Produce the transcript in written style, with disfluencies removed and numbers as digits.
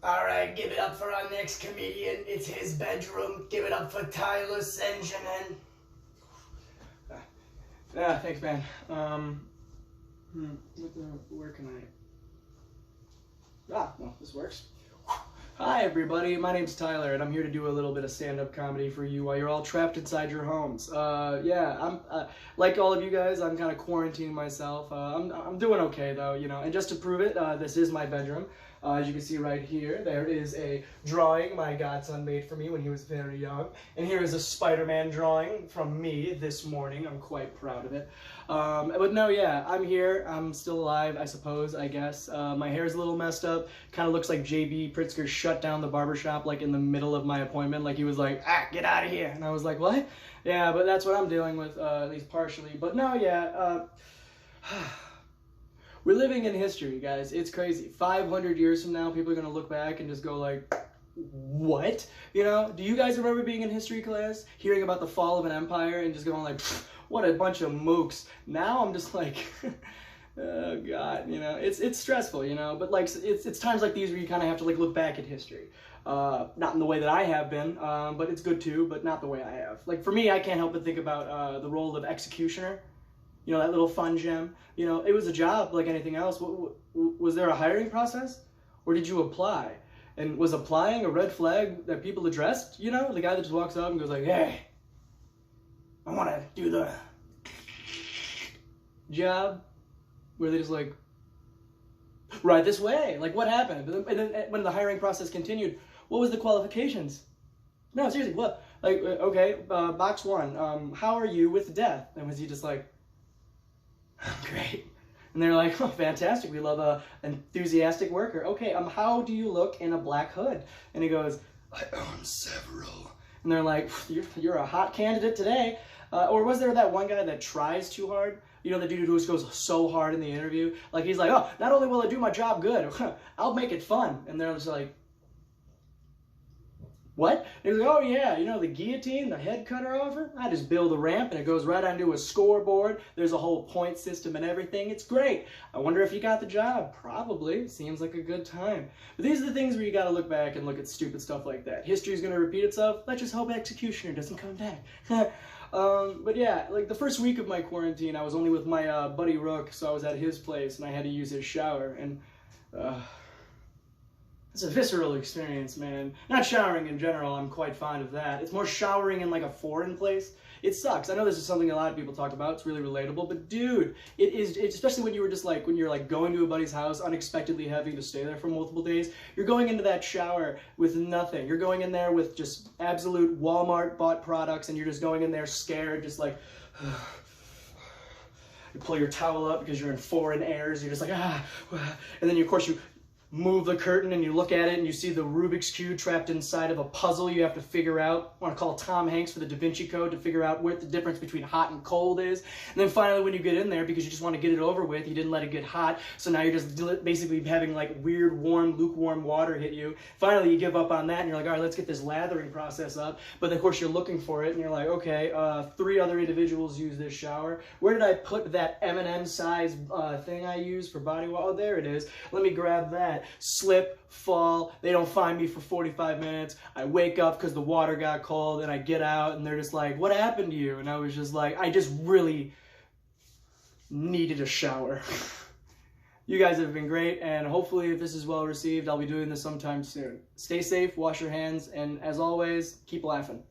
All right, give it up for our next comedian. It's his bedroom. Give it up for Tyler Senjamin. Yeah, thanks, man. Where can I? Well, this works. Hi, everybody. My name's Tyler, and I'm here to do a little bit of stand-up comedy for you while you're all trapped inside your homes. Yeah, I'm like all of you guys. I'm kind of quarantining myself. I'm doing okay though, you know. And just to prove it, this is my bedroom. As you can see right here, there is a drawing my godson made for me when he was very young. And here is a Spider-Man drawing from me this morning. I'm quite proud of it. But no, yeah, I'm here. I'm still alive, I suppose, I guess. My hair's a little messed up. Kind of looks like J.B. Pritzker shut down the barbershop like in the middle of my appointment. Like he was like, get out of here. And I was like, what? Yeah, but that's what I'm dealing with, at least partially. But no, yeah, we're living in history, guys. It's crazy. 500 years from now, people are going to look back and just go like, what? You know, do you guys remember being in history class, hearing about the fall of an empire and just going like, what a bunch of mooks. Now I'm just like, oh God, you know, it's stressful, you know, but like, it's times like these where you kind of have to like look back at history. Not in the way that I have been, but it's good too, but not the way I have. Like for me, I can't help but think about the role of executioner. You know, that little fun gem. You know, it was a job like anything else. Was there a hiring process? Or did you apply? And was applying a red flag that people addressed? You know, the guy that just walks up and goes like, hey, I want to do the job. Where they just like, right this way. Like, what happened? And then when the hiring process continued, what was the qualifications? No, seriously, what? Like, okay, box one, how are you with death? And was he just like, great. And they're like, oh, fantastic. We love a enthusiastic worker. Okay, how do you look in a black hood? And he goes, I own several. And they're like, you're a hot candidate today. Or was there that one guy that tries too hard? You know, the dude who just goes so hard in the interview. Like, he's like, oh, not only will I do my job good, I'll make it fun. And they're just like, what? And he's like, oh yeah, you know the guillotine, the head cutter offer? I just build a ramp and it goes right onto a scoreboard. There's a whole point system and everything. It's great. I wonder if you got the job. Probably. Seems like a good time. But these are the things where you got to look back and look at stupid stuff like that. History's going to repeat itself. Let's just hope Executioner doesn't come back. But yeah, like the first week of my quarantine, I was only with my buddy Rook, so I was at his place and I had to use his shower. And it's a visceral experience, man. Not showering in general, I'm quite fond of that. It's more showering in like a foreign place. It sucks. I know this is something a lot of people talk about. It's really relatable, but dude, it's especially when you were just like, when you're like going to a buddy's house, unexpectedly having to stay there for multiple days. You're going into that shower with nothing. You're going in there with just absolute Walmart bought products and you're just going in there scared, just like, you pull your towel up because you're in foreign airs. You're just like, and then of course you move the curtain and you look at it and you see the Rubik's Cube trapped inside of a puzzle you have to figure out. I want to call Tom Hanks for the Da Vinci Code to figure out what the difference between hot and cold is. And then finally when you get in there, because you just want to get it over with, you didn't let it get hot, so now you're just basically having like weird, warm, lukewarm water hit you. Finally you give up on that and you're like, all right, let's get this lathering process up. But of course you're looking for it and you're like, okay, 3 other individuals use this shower. Where did I put that M&M size thing I use for body wash? Oh, there it is. Let me grab that. Slip, fall, they don't find me for 45 minutes. I wake up because the water got cold and I get out and they're just like, what happened to you? And I was just like, I just really needed a shower. You guys have been great, and hopefully if this is well received, I'll be doing this sometime soon. Stay safe, wash your hands, and as always, keep laughing.